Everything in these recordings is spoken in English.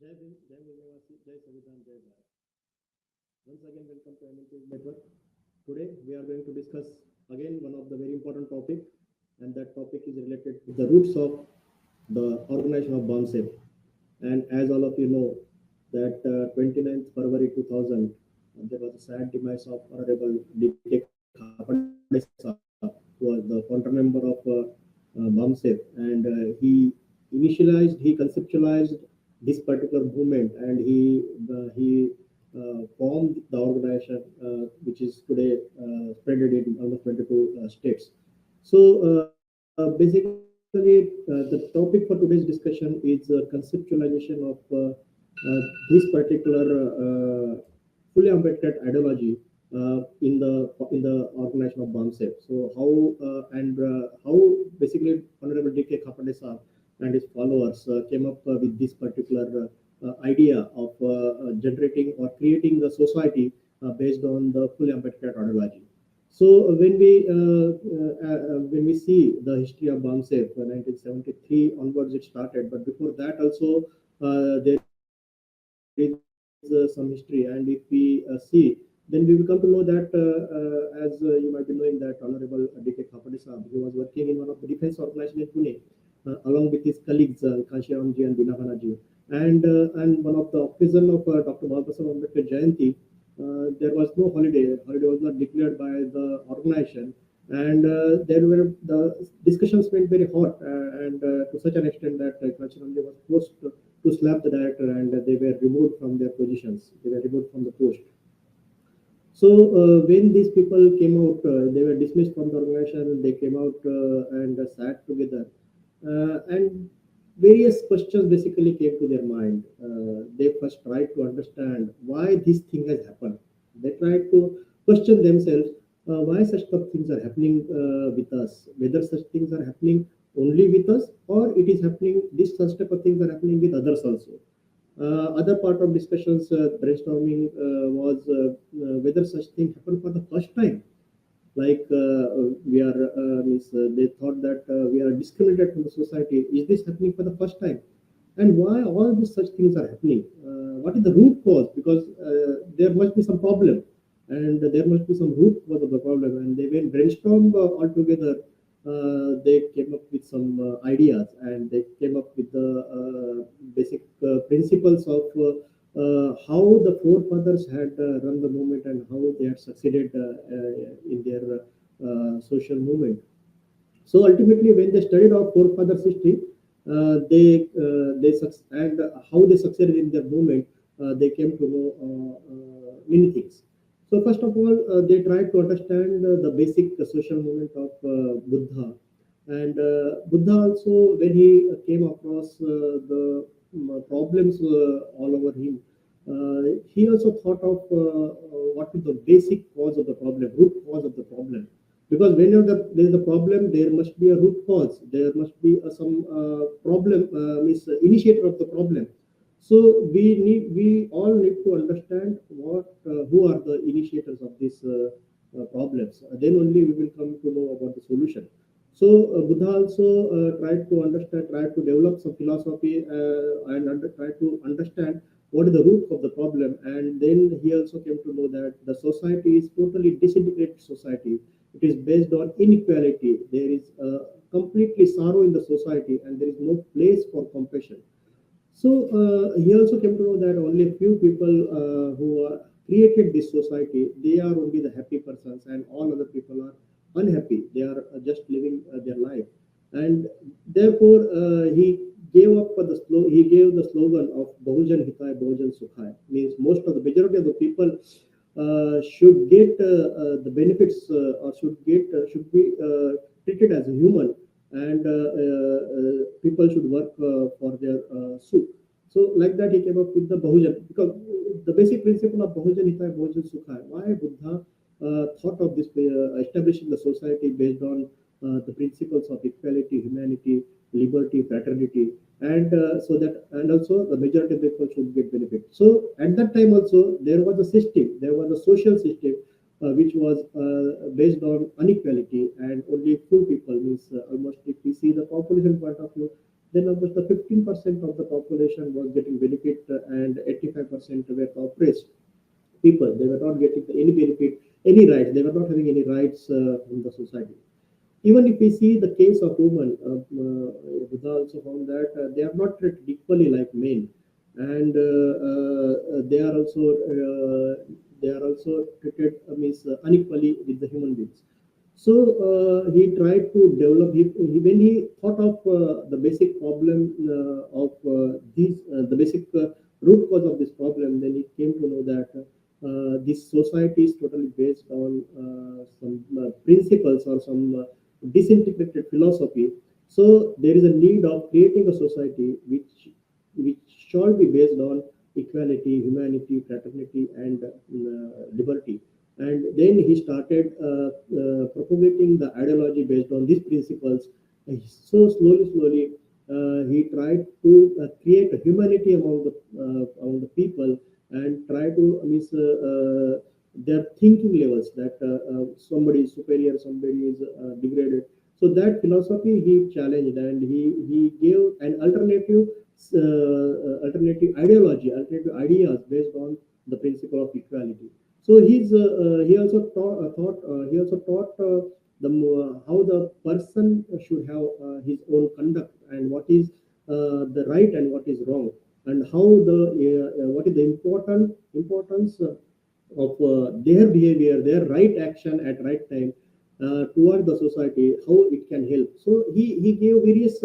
Jai Hind, Jai Mn.Ashish, Jai Samvidhan, Jai Bharat. Once again, welcome to MNT Network. Today, we are going to discuss again one of the very important topic, and that topic is related to the roots of the organization of BOMSEP. And as all of you know, that 29th February 2000, there was a sad demise of Honorable D.K. Khaparde Saheb, who was the founder member of BOMSEP, and he conceptualized this particular movement, and he formed the organization, which is today spread in almost 22 states. So basically, the topic for today's discussion is conceptualization of this particular Phule-Ambedkarite ideology in the organization of BOMSEP. So how basically Honorable D.K. Khaparde Saheb and his followers came up with this particular idea of generating or creating the society based on the Phule-Ambedkarite ideology. So when we see the history of BOMSEP, 1973 onwards it started, but before that also there is some history. And if we see, then we will come to know that as you might be knowing that Honorable D.K. Khaparde Saheb, he was working in one of the defense organization in Pune, along with his colleagues Kanshiramji and Binabanaji. And one of the occasion of Dr. Babasaheb Ambedkar Jayanti, there was no holiday. Holiday was not declared by the organization, and there were the discussions went very hot, and to such an extent that Kanshiramji was forced to slap the director, and they were removed from their positions. They were removed from the post. So when these people came out, they were dismissed from the organization. They came out and sat together, and various questions basically came to their mind. They first tried to understand why this thing has happened. They tried to question themselves why such tough things are happening with us, whether such things are happening only with us or it is happening, this such type of things are happening with others also. Other part of discussions, brainstorming was whether such thing happened for the first time, like we are means they thought that we are discriminated from the society. Is this happening for the first time? And why all these such things are happening? What is the root cause? Because there must be some problem, and there must be some root cause of the problem. And they went brainstorm all together. They came up with some ideas, and they came up with the basic principles of how the forefathers had run the movement and how they had succeeded in their social movement. So ultimately, when they studied our forefathers' history, and how they succeeded in their movement, they came to know many things. So first of all, they tried to understand the basic social movement of Buddha, and Buddha also, when he came across the problems all over him, he also thought of what is the basic cause of the problem, root cause of the problem. Because whenever there is a problem, there must be a root cause. There must be some problem, means initiator of the problem. So we all need to understand who are the initiators of these problems. Then only we will come to know about the solution. So Buddha also tried to understand, tried to develop some philosophy tried to understand what is the root of the problem. And then he also came to know that the society is totally disintegrated society. It is based on inequality. There is completely sorrow in the society, and there is no place for compassion. So he also came to know that only a few people who are created this society, they are only the happy persons, and all other people are unhappy. They are just living their life, and therefore he gave the slogan of Bahujan Hitai Bahujan Sukhai. Means most of the majority of the people should get the benefits or should be treated as a human, and people should work for their sukh. So like that he came up with the Bahujan, because the basic principle of Bahujan Hitai Bahujan Sukhai. Why Buddha thought of this establishing the society based on the principles of equality, humanity, liberty, fraternity, and so that, and also the majority of the people should get benefit. So at that time also there was a system, there was a social system which was based on inequality, and only few people, means almost, if we see the population point of view, then almost the 15% of the population was getting benefit, and 85% were the oppressed people. They were not getting any benefit, any rights. They were not having any rights in the society. Even if we see the case of women, Buddha also found that they are not treated equally like men, and they are also treated unequally with the human beings. So he tried to develop. When he thought of the basic problem of the basic root cause of this problem, then he came to know that this society is totally based on some principles or some disintegrated philosophy. So there is a need of creating a society which shall be based on equality, humanity, fraternity, and liberty. And then he started propagating the ideology based on these principles. So slowly, he tried to create a humanity among the people, and try to their thinking levels, that somebody is superior, somebody is degraded. So that philosophy he challenged, and he gave an alternative ideology, alternative ideas based on the principle of equality. So he also he also taught how the person should have his own conduct, and what is the right and what is wrong, and how the what is the importance of their behavior, their right action at right time toward the society, how it can help. So he gave various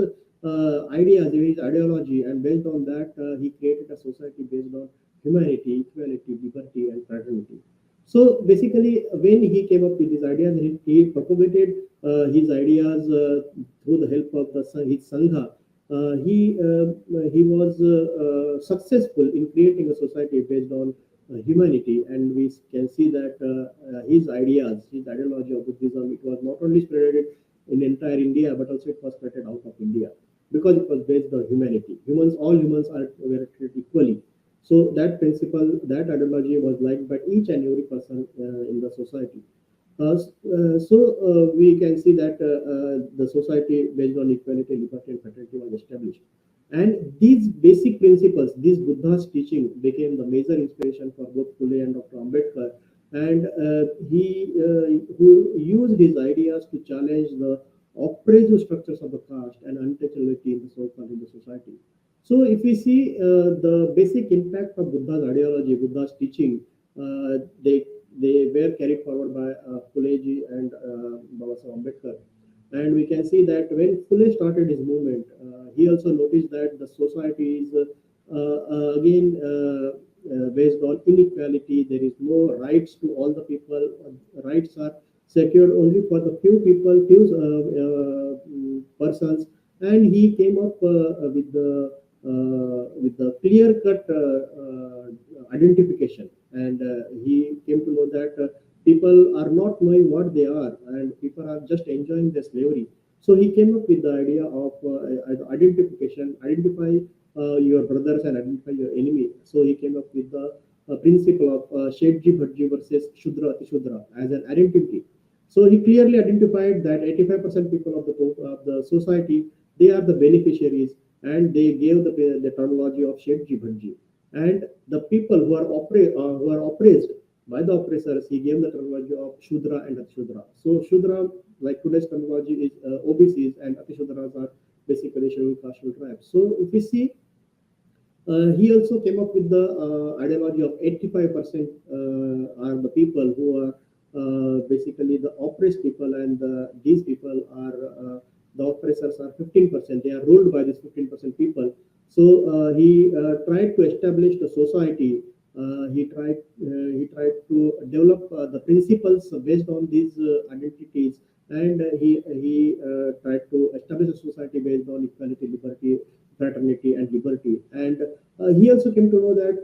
ideas, various ideology, and based on that, he created a society based on humanity, equality, liberty, and fraternity. So basically, when he came up with these ideas, he propagated his ideas through the help of his sangha. He was successful in creating a society based on humanity, and we can see that his ideas, his ideology of Buddhism, it was not only spread in entire India, but also it was spread out of India, because it was based on humanity. All humans are were treated equally. So that principle, that ideology was liked by each and every person in the society. We can see that the society based on equality, liberty, and fraternity was established. And these basic principles, this Buddha's teaching, became the major inspiration for both Phule and Dr. Ambedkar. And he who used his ideas to challenge the oppressive structures of the caste and untouchability in the society. So, if we see the basic impact of Buddha's ideology, Buddha's teaching, they were carried forward by Phuleji and Baba Saheb Ambedkar. And we can see that when Phule started his movement, he also noticed that the society is again based on inequality. There is no rights to all the people. Rights are secured only for the few people, few persons. And he came up with the clear cut identification, and he came to know that people are not knowing what they are, and people are just enjoying their slavery. So he came up with the idea of identification, identify your brothers and identify your enemy. So he came up with the principle of Shetji Bhatji versus Shudra Atishudra as an identity. So he clearly identified that 85% people of the society, they are the beneficiaries, and they gave the terminology of Shetji Bhatji. And the people who are oppressed by the oppressors, he gave the terminology of Shudra and Atishudra. So Shudra, like today's terminology, is OBCs, and Atishudras are basically scheduled caste tribes. So if we see, he also came up with the ideology of 85% are the people who are basically the oppressed people, and these people are the oppressors are 15%. They are ruled by these 15% people. So he tried to establish the society. He tried to develop the principles based on these identities, and he tried to establish a society based on equality, liberty, fraternity, and liberty. And he also came to know that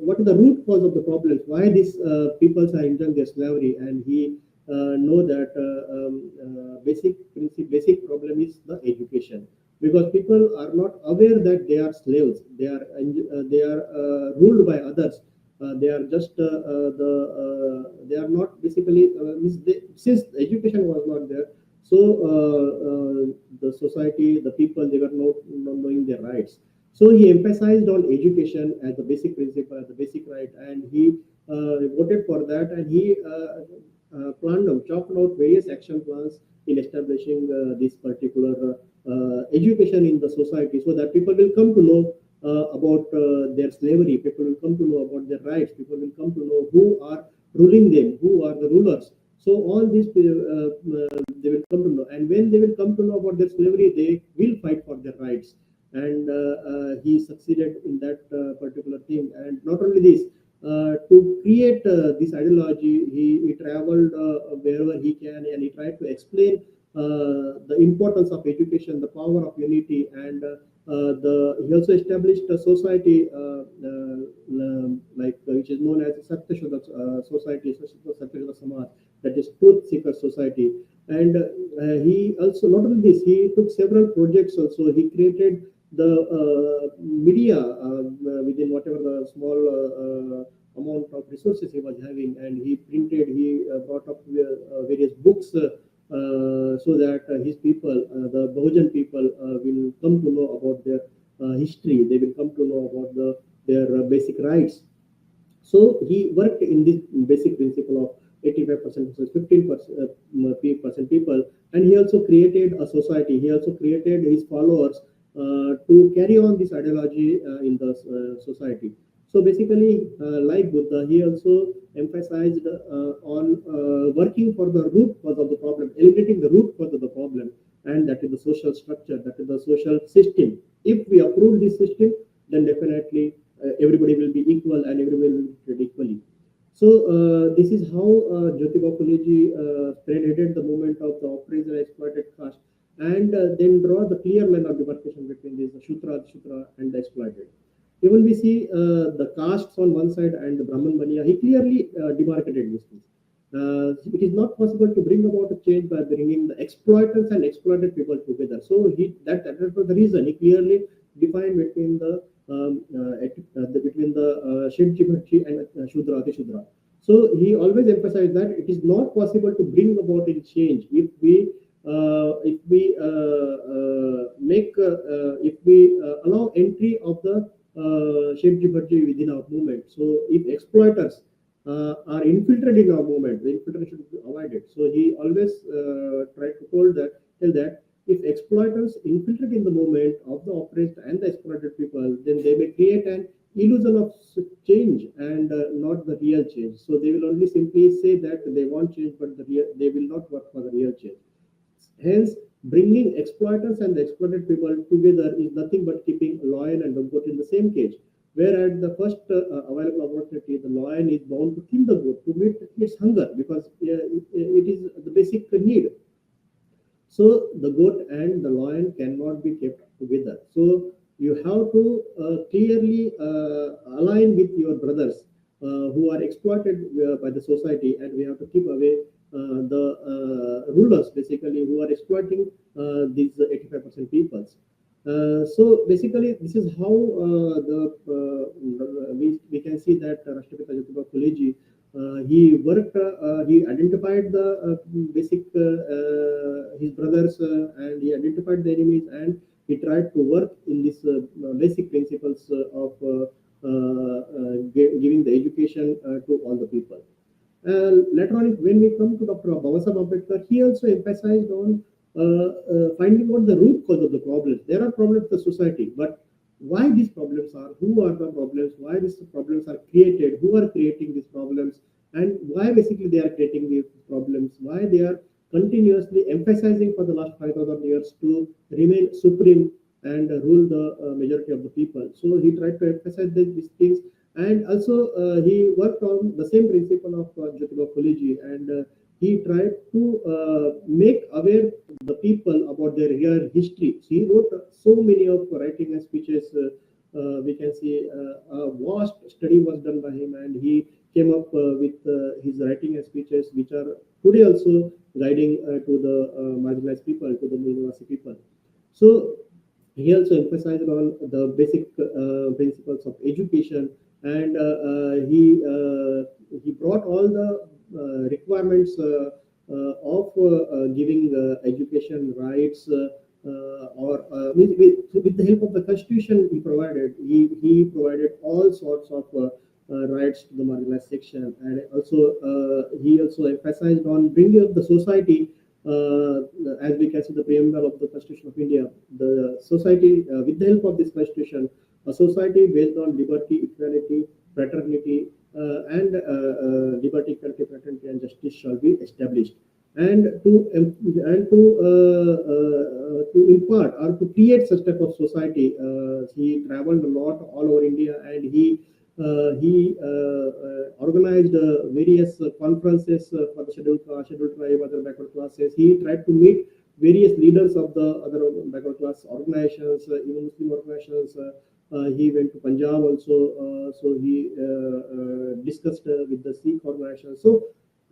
what is the root cause of the problems, why these peoples are enjoying their slavery, and he know that basic problem is the education, because people are not aware that they are slaves. They are ruled by others. They are just they are not basically since education was not there. So the society, the people, they were not knowing their rights. So he emphasized on education as the basic principle, as the basic right, and he voted for that, and he planned out, chalked out various action plans in establishing this particular education in the society, so that people will come to know about their slavery, people will come to know about their rights, people will come to know who are ruling them, who are the rulers. So all these they will come to know, and when they will come to know about their slavery, they will fight for their rights. And he succeeded in that particular thing. And not only this, to create this ideology, he traveled wherever he can, and he tried to explain the importance of education, the power of unity, and he also established a society which is known as Satyashuddha Society, Satyashuddha Samaj, that is Truth Seeker Society. And he also, not only this, he took several projects also. He created the media within whatever the small amount of resources he was having, and he printed, he brought up various books so that his people, the Bahujan people, will come to know about their history. They will come to know about their basic rights. So he worked in this basic principle of 85% versus 15% people, and he also created a society. He also created his followers to carry on this ideology in the society. So basically, like Buddha, he also emphasized on working for the root cause of the problem, eliminating the root cause of the problem, and that is the social structure, that is the social system. If we approve this system, then definitely everybody will be equal and everybody will be treated equally. So this is how Jyotiba Phuleji spearheaded the movement of the oppressed and exploited caste, and then draw the clear line of demarcation between these Shudra, and the exploited. Even we see the castes on one side and the Brahman Baniya, he clearly demarcated these things. It is not possible to bring about a change by bringing the exploiters and exploited people together. So that was the reason he clearly defined between between the Shedji and Shudra, Ati Shudra. So he always emphasized that it is not possible to bring about a change if we allow entry of the Shedji within our movement. So if exploiters are infiltrated in our movement, the infiltration should be avoided. So he always tried to tell that if exploiters infiltrate in the movement of the oppressed and the exploited people, then they may create an illusion of change and not the real change. So they will only simply say that they want change, but they will not work for the real change. Hence, bringing exploiters and the exploited people together is nothing but keeping a lion and a goat in the same cage. Where at the first available opportunity, the lion is bound to kill the goat to meet its hunger, because it is the basic need. So the goat and the lion cannot be kept together. So you have to clearly align with your brothers who are exploited by the society, and we have to keep away the rulers, basically, who are exploiting these 85% peoples. So basically, this is how we can see that Rashtrapita Jyotiba Phuleji, he worked, he identified the basic his brothers, and he identified the enemies, and he tried to work in these basic principles of giving the education to all the people. Later on, when we come to Dr. Babasaheb Ambedkar, he also emphasized on finding out the root cause of the problems. There are problems in the society, but why these problems are, who are the problems, why these problems are created, who are creating these problems, and why basically they are creating these problems, why they are continuously emphasizing for the last 5,000 years to remain supreme and rule the majority of the people. So he tried to emphasize these things, and also he worked on the same principle of Jyotiba Phuleji, and he tried to make aware the people about their real history. So he wrote so many of writing and speeches. We can see a vast study was done by him, and he came up with his writing and speeches, which are today also guiding to the marginalized people, to the Mn.Ashish people. So he also emphasized on the basic principles of education, and he brought all the requirements of giving education rights, with the help of the constitution he provided all sorts of rights to the marginalized section, and also he also emphasized on bringing up the society, as we can see the preamble of the Constitution of India, the society, with the help of this constitution, a society based on liberty, equality, fraternity, and liberty, equality, fraternity, and justice shall be established. And to impart or to create such type of society, he traveled a lot all over India, and he organized various conferences for the scheduled tribe, other backward classes. He tried to meet various leaders of the other backward class organizations, even Muslim organizations. He went to Punjab also, so he discussed with the Sikh organization. So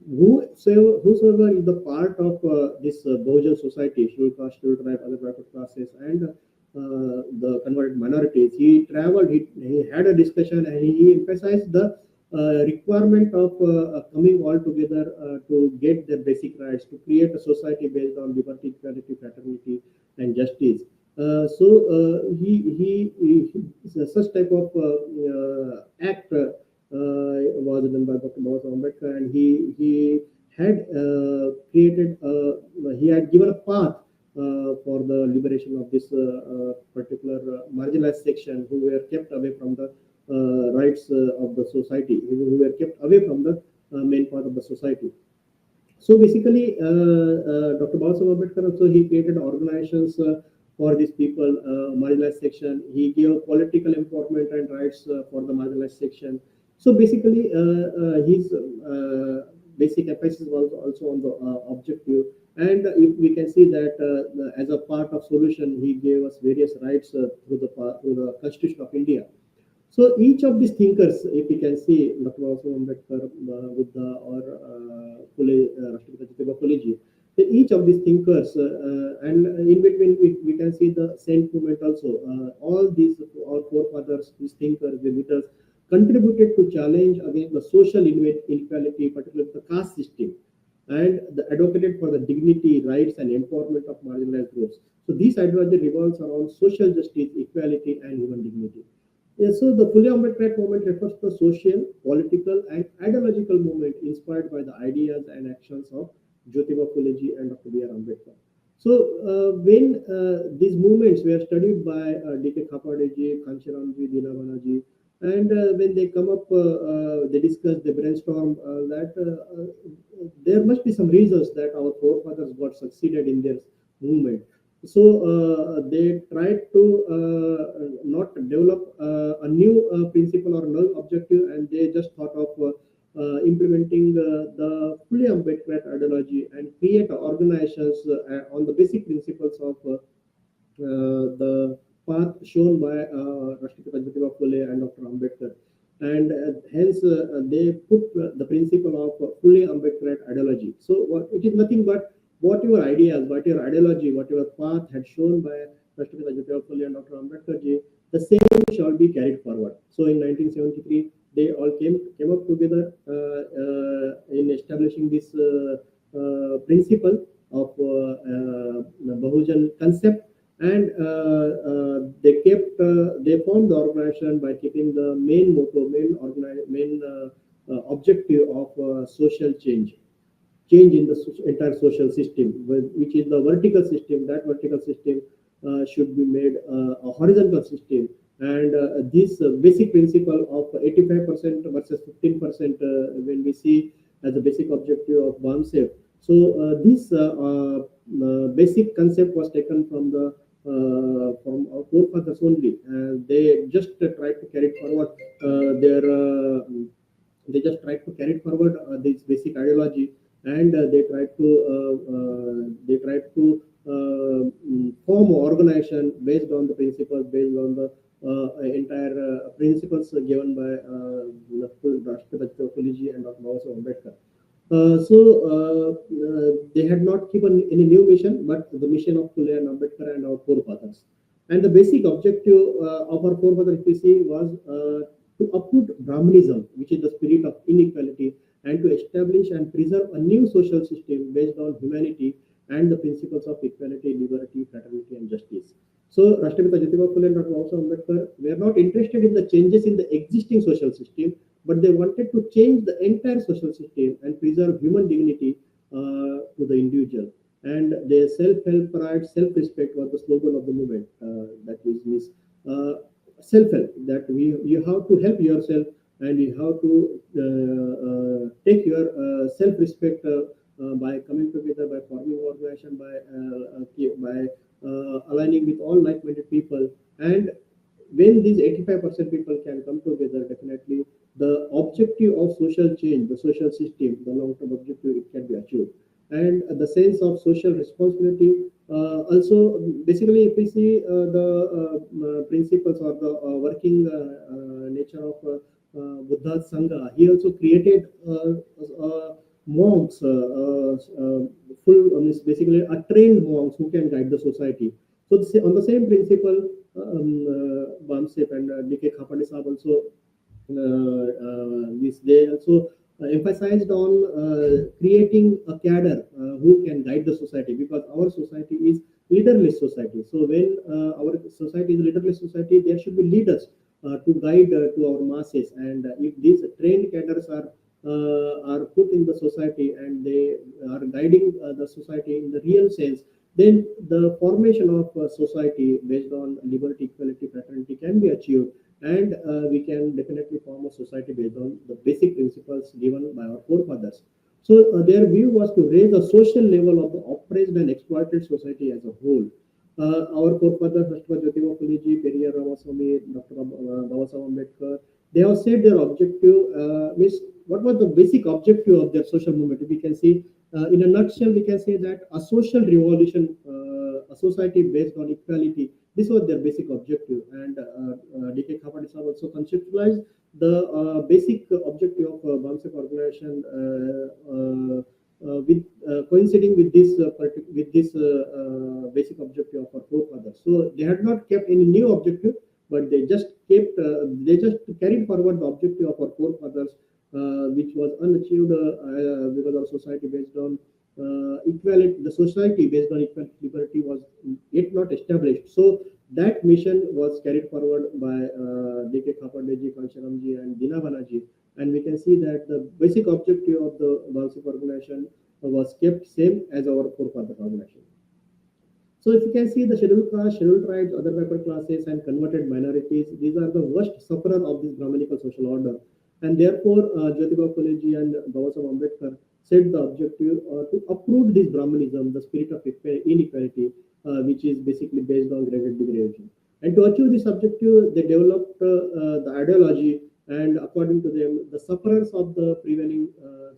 whosoever is the part of this Bojan society, scheduled caste, scheduled tribe, other backward classes, and the converted minorities, he traveled, he had a discussion, and he emphasized the requirement of coming all together to get their basic rights, to create a society based on liberty, equality, fraternity, and justice. Such type of act was done by Dr. Baba Ambedkar, and he had created, he had given a path for the liberation of this particular marginalized section who were kept away from the rights of the society, who were kept away from the main part of the society. So basically, Dr. Babasaheb Ambedkar also he created organizations for these people, marginalized section. He gave political empowerment and rights for the marginalized section. So basically, his basic emphasis was also on the objective. And if we can see that as a part of solution, he gave us various rights through the Constitution of India. So each of these thinkers, if we can see Dr. Babasaheb Ambedkar with the or Phule, Rashtrapiti Jyotirao Phule, each of these thinkers, and in between we can see the Saint movement also. All forefathers, these thinkers, the leaders, contributed to challenge against the social inequality, particularly the caste system, and advocated for the dignity, rights, and empowerment of marginalized groups. So this ideology revolves around social justice, equality, and human dignity. Yeah, so the Phule-Ambedkarite movement refers to the social, political, and ideological movement inspired by the ideas and actions of Jyotirao Phule and Dr. B.R. Ambedkar. So when these movements were studied by D.K. Khaparde ji, Kanchiram ji, Dinabana ji, and when they come up, they discuss, they brainstorm that there must be some reasons that our forefathers got succeeded in their movement. So they tried to not develop a new principle or null objective, and they just thought of implementing the Phule-Ambedkarite ideology and create organizations on the basic principles of the path shown by Rashtrapiti Jyotirao Phule and Dr. Ambedkar. And hence they put the principle of Phule-Ambedkarite ideology. So it is nothing but what your ideas, what your ideology, what your path had shown by Rashtrapiti Jyotirao Phule and Dr. Ambedkar ji, the same shall be carried forward. So in 1973, they all came up together in establishing this principle of Bahujan concept, and they formed the organization by keeping the main motto, main objective of social change in the entire social system, which is the vertical system. That vertical system should be made a horizontal system, and this basic principle of 85% versus 15% when we see as a basic objective of BAMSEF. So this basic concept was taken from from our forefathers only, and they just tried to carry forward this basic ideology, and they tried to form an organization based on the principles, based on the entire principles given by Rashtrapiti Phule and Dr. Babasaheb Ambedkar. They had not given any new mission, but the mission of Phule and Ambedkar and our forefathers. And the basic objective of our forefathers, if we see, was to uproot Brahmanism, which is the spirit of inequality, and to establish and preserve a new social system based on humanity and the principles of equality, liberty, fraternity, and justice. So, Rashtrapita Jyotiba Phule and Dr. Babasaheb Ambedkar were not interested in the changes in the existing social system, but they wanted to change the entire social system and preserve human dignity to the individual. And their self-help, pride, self-respect was the slogan of the movement. That is self-help. That you have to help yourself, and you have to take your self-respect by coming together, by forming organization, by aligning with all like-minded people. And when these 85% people can come together, definitely the objective of social change, the social system, the long-term objective, it can be achieved. And the sense of social responsibility. Also, basically, if we see the principles or the working nature of Buddha's Sangha, he also created monks, means basically a trained monks who can guide the society. So, on the same principle, Bamsep and D.K. Khaparde Saheb also this they also emphasized on creating a cadre who can guide the society, because our society is leaderless society. So when our society is leaderless society, there should be leaders to guide to our masses. And if these trained cadres are put in the society and they are guiding the society in the real sense, then the formation of a society based on liberty, equality, fraternity can be achieved, and we can definitely form a society based on the basic principles given by our forefathers. So their view was to raise the social level of the oppressed and exploited society as a whole. Our forefathers, Rashtrapati Jyotiba Phule ji, Periyar Ramaswamy, Dr. Babasaheb Ambedkar, they have said their objective means what was the basic objective of their social movement. We can see, in a nutshell, we can say that a social revolution, a society based on equality. This was their basic objective, and D.K. Khaparde Saheb also conceptualized the basic objective of BAMSEC organization with coinciding with this basic objective of our forefathers. So they had not kept any new objective, but they just carried forward the objective of our forefathers, which was unachieved because our society based on equality. The society based on equality, liberty was yet not established. So that mission was carried forward by D.K. Khaparde ji, Kansharam ji, and Dinabana ji. And we can see that the basic objective of the BAMSEC organization was kept same as our forefather organization. So if you can see the scheduled caste, scheduled tribes, other backward classes, and converted minorities, these are the worst sufferers of this Brahminical social order. And therefore, Jyotiba Phule ji and Babasaheb Ambedkar set the objective to uproot this Brahmanism, the spirit of inequality, which is basically based on graded degradation. And to achieve this objective, they developed the ideology, and according to them, the sufferers of the prevailing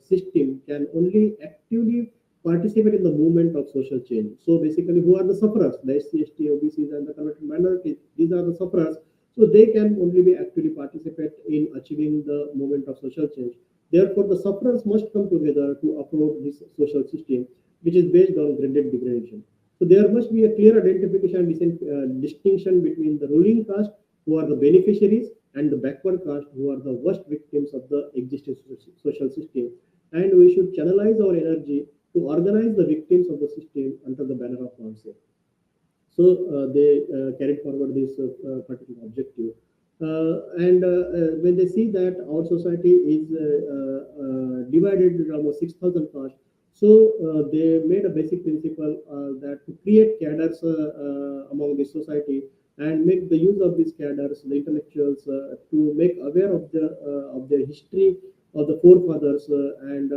system can only actively participate in the movement of social change. So basically, who are the sufferers? The SC, ST, OBCs, and the converted minorities. These are the sufferers. So they can only be actively participate in achieving the movement of social change. Therefore, the sufferers must come together to uphold this social system, which is based on graded degradation. So there must be a clear identification and distinction between the ruling caste, who are the beneficiaries, and the backward caste, who are the worst victims of the existing social system. And we should channelize our energy to organize the victims of the system under the banner of concept. So they carried forward this particular objective. And when they see that our society is divided into almost 6,000 castes, so they made a basic principle that to create cadres among the society and make the use of these cadres, the intellectuals, to make aware of their history of the forefathers and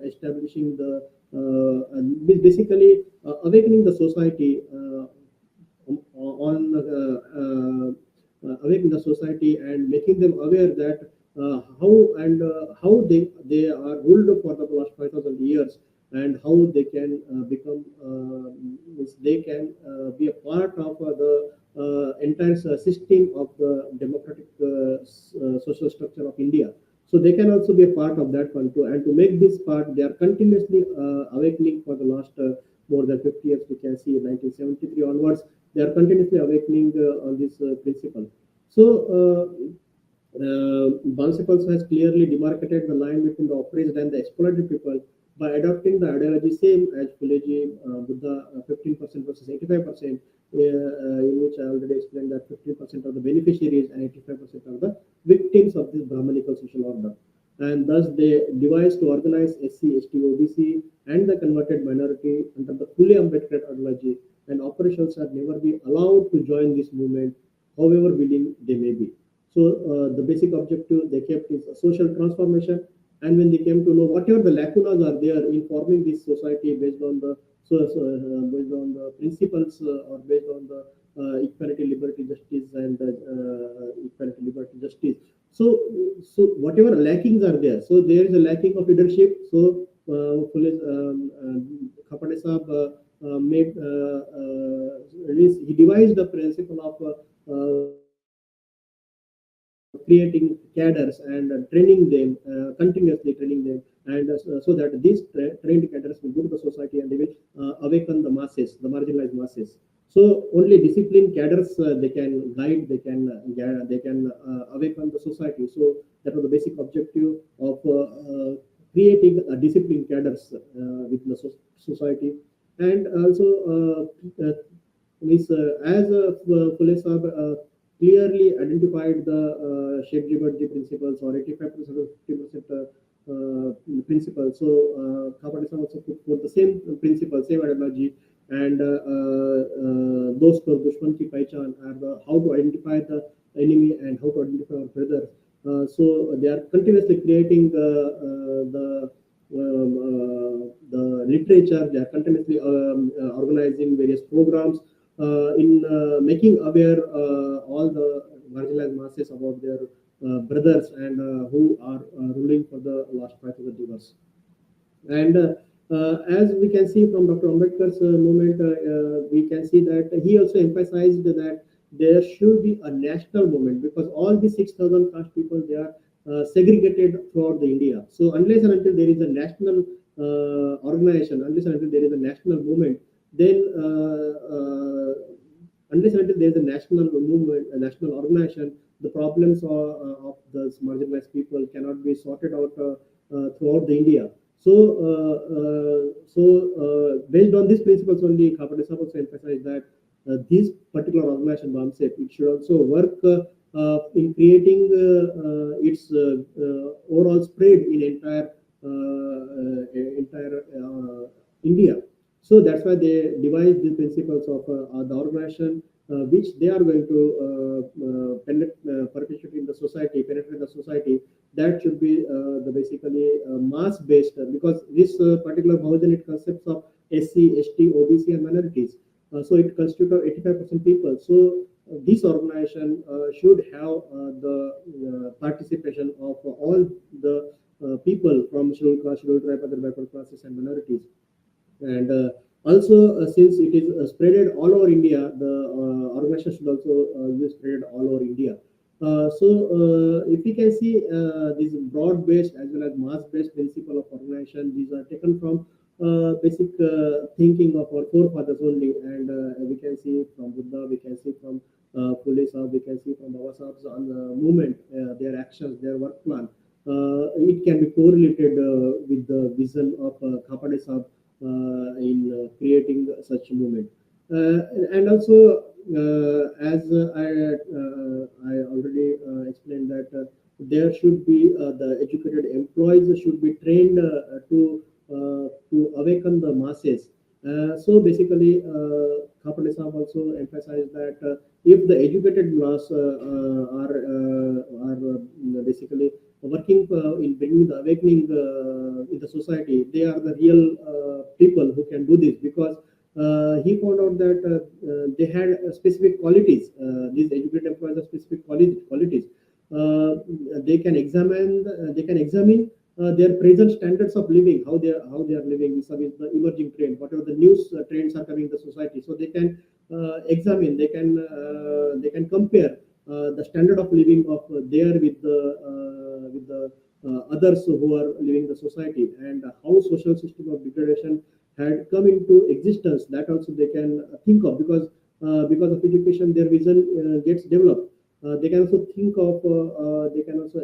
establishing the and basically awakening the society on awakening the society and making them aware that how they are ruled for the last 5,000 years, and how they can become they can be a part of the entire system of the democratic social structure of India. So they can also be a part of that one too. And to make this part, they are continuously awakening for the last more than 50 years. We can see 1973 onwards, they are continuously awakening on this principle. So Bansep also has clearly demarcated the line between the oppressed and the exploited people by adopting the ideology same as Puleji, Buddha, 15% versus 85%, in which I already explained that 15% are the beneficiaries and 85% are the victims of this Brahmanical social order. And thus they devised to organize SC, ST, OBC, and the converted minority under the Phule-Ambedkarite ideology, and operations have never been allowed to join this movement, however willing they may be. So the basic objective they kept is a social transformation. And when they came to know whatever the lacunas are there in forming this society based on the based on the principles or based on the equality, liberty, justice, and equality, liberty, justice. So, so whatever lackings are there, so there is a lacking of leadership. So, Khaparde Saheb made he devised the principle of creating cadres and training them, continuously training them, and so that these trained cadres will go to the society and they will awaken the masses, the marginalized masses. So only disciplined cadres they can guide, they can awaken the society. So that was the basic objective of creating a disciplined cadres with the society. And also means as Phule Saheb clearly identified the Sheikh Jibarji principles or 85% or 50% principles. So Khaparde Saheb also put forth the same principle, same ideology, and those for Dushman ki Pehchan are the how to identify the enemy and how to identify our brother. So they are continuously creating the literature. They are continuously organizing various programs in making aware all the marginalized masses about their brothers and who are ruling for the last 5,000 years. And as we can see from Dr. Ambedkar's movement, we can see that he also emphasized that there should be a national movement because all the 6,000 caste people they are segregated throughout the India. So unless and until there is a national organization, unless and until there is a national movement, then unless and until there is a national movement, a national organization, the problems of the marginalized people cannot be sorted out throughout the India. So, based on these principles only, Khaparde Saheb also emphasized that this particular organization, BAMSEP, it should also work in creating its overall spread in entire India. So that's why they devised the principles of the organization, which they are going to perpetuate in the society, penetrate the society. That should be the basically mass-based, because this particular Mahajan, it consists of SC, ST, OBC, and minorities. So it constitutes of 85% people. So this organization should have the participation of all the people from scheduled class, scheduled tribe, other backward classes, and minorities. And also, since it is spreaded all over India, the organization should also be spread all over India. If we can see this broad-based as well as mass-based principle of organization, these are taken from basic thinking of our forefathers only, and we can see from Buddha, we can see from Phule Saheb, we can see from Baba Saheb's movement, their actions, their work plan. It can be correlated with the vision of Khaparde Saheb in creating such movement. And also, as I already explained that there should be the educated employees should be trained to awaken the masses. So basically, Khaparde Saheb also emphasized that if the educated mass are basically working in bringing the awakening in the society, they are the real people who can do this, because he found out that they had specific qualities. These educated employees have specific qualities. They can examine their present standards of living, how they are living vis-a-vis the emerging trend, whatever the news trends are coming in the society. So they can examine, they can compare the standard of living of there with the others who are living in the society, and how social system of degradation had come into existence. That also they can think of, because of education their vision gets developed. They can also think of, they can also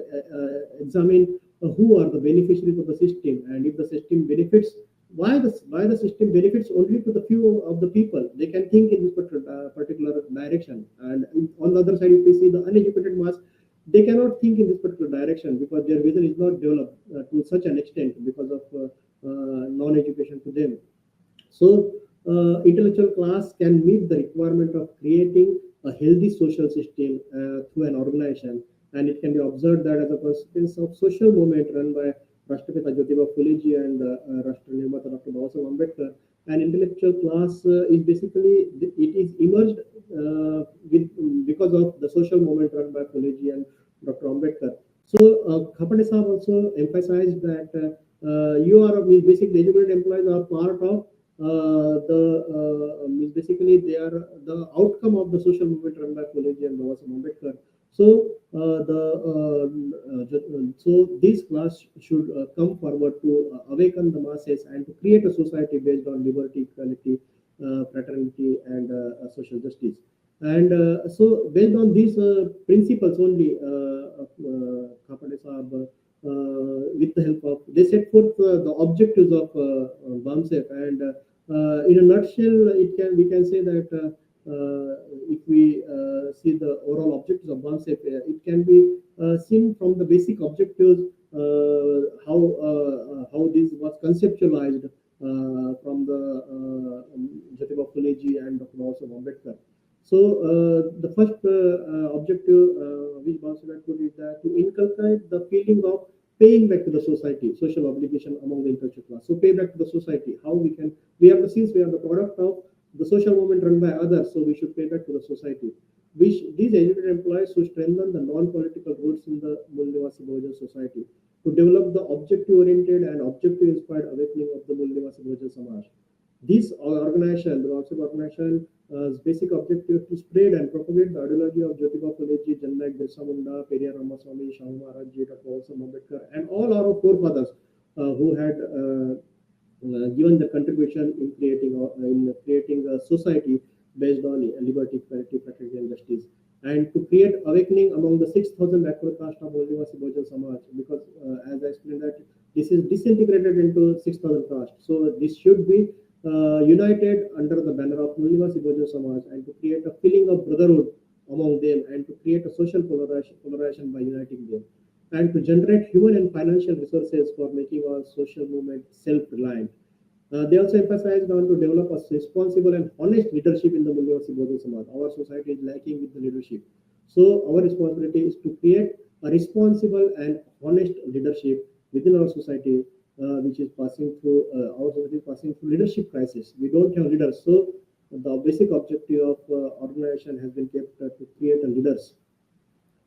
examine who are the beneficiaries of the system, and if the system benefits, why the system benefits only to the few of the people. They can think in this particular direction. And on the other side, if we see the uneducated mass, they cannot think in this particular direction because their vision is not developed to such an extent because of non-education to them. So, intellectual class can meet the requirement of creating a healthy social system through an organization, and it can be observed that as a consequence of social movement run by Rashtrapita Jyotiba Phuleji and Rashtra Nirmata Dr. Babasaheb Ambedkar, an intellectual class is basically it is emerged with because of the social movement run by Phuleji and Dr. Ambedkar. So, Khaparde Saheb also emphasized that you are means basically educated employees are part of means basically they are the outcome of the social movement run by Phuleji and Babasaheb Ambedkar. So so this class should come forward to awaken the masses and to create a society based on liberty, equality, fraternity, and social justice. And so based on these principles only, Khaparde Sahab, with the help of they set forth the objectives of BAMSEF, and in a nutshell, it can we can say that if we see the overall objectives of BAMSEF, it can be seen from the basic objectives, how this was conceptualized from the Jyotiba Phuleji and Dr. Babasaheb Ambedkar. So the first objective which BAMSEF put is that to inculcate the feeling of paying back to the society, social obligation among the intellectual class. So pay back to the society. How we can? We are the since we are the product of the social movement run by others, so we should pay back to the society. Which these educated employees should strengthen the non-political roots in the Mn.Ashish Jiwane society to develop the objective-oriented and objective-inspired awakening of the Mn.Ashish Samaj. This organization, the WhatsApp organization's basic objective is to spread and propagate the ideology of Jyotiba Phuleji, Jannayak Birsa Munda, Periyar Ramaswamy, Shahu Maharaj Ji, Dr. Babasaheb Ambedkar, and all our forefathers who had given the contribution in creating a society based on liberty, equality, fraternity, and justice, and to create awakening among the 6,000 backward caste of Mn.Ashish Jiwane Samaj. Because as I explained that this is disintegrated into 6,000 castes, so this should be united under the banner of Mn.Ashish Jiwane Samaj, and to create a feeling of brotherhood among them, and to create a social polarization by uniting them, and to generate human and financial resources for making our social movement self-reliant. They also emphasized on to develop a responsible and honest leadership in the Mn.Ashish Jiwane Samaj. Our society is lacking with the leadership, so our responsibility is to create a responsible and honest leadership within our society, which is passing through our society is passing through leadership crisis. We don't have leaders, so the basic objective of organization has been kept to create a leaders,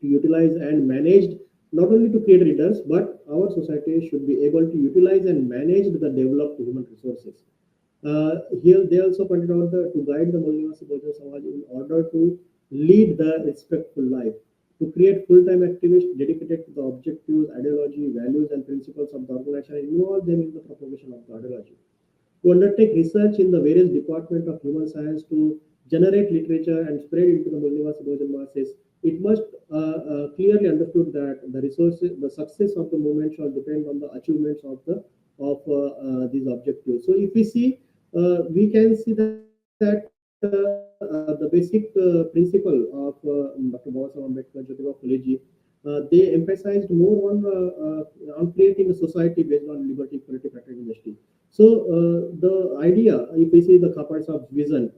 to utilize and manage, not only to create leaders, but our society should be able to utilize and manage the developed human resources. Here they also pointed out that to guide the Mn.Ashish Jiwane Samaj in order to lead the respectful life, to create full-time activists dedicated to the objectives, ideology, values, and principles of the organization, and involve them in the propagation of the ideology, to undertake research in the various departments of human science, to generate literature and spread into the Mn.Ashish Jiwane masses. It must clearly understood that the resources, the success of the movement shall depend on the achievements of these objectives. So if we see, we can see that the basic principle of Dr. Babasaheb Ambedkar, Jyotiba Phuleji, they emphasized more on creating a society based on liberty, equality, fraternity, and justice. So the idea, if we see the Khaparde Saheb's vision,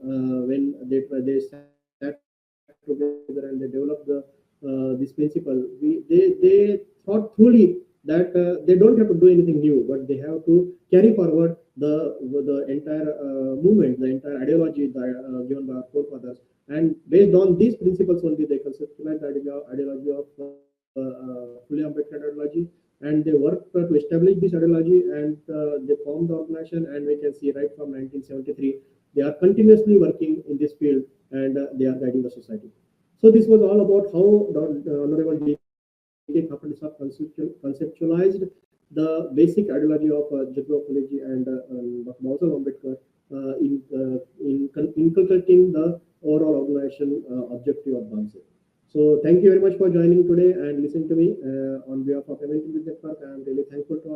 when they sat together and they developed this principle, they thought truly that they don't have to do anything new, but they have to carry forward the entire movement, the entire ideology given by our forefathers, and based on these principles only they conceptualized the ideology of Phule-Ambedkar ideology, and they worked to establish this ideology, and they formed the organization, and we can see right from 1973 they are continuously working in this field, and they are guiding the society. So this was all about how Honorable D.K. Khaparde Saheb conceptualized the basic ideology of Jyotiba Phuleji and Dr. Babasaheb Ambedkar in inculcating the overall organization objective of BAMSEF. So thank you very much for joining today and listening to me on behalf of MNT English Network. I am really thankful to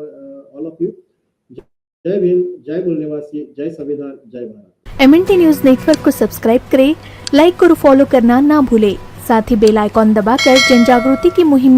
all of you. जय भीम, जय मूल निवासी, जय संविधान, जय Bharat. MNT news network को subscribe करें, like और फॉलो करना ना भूलें। साथ ही बेल आइकॉन दबाकर जन जागृति की मुहिम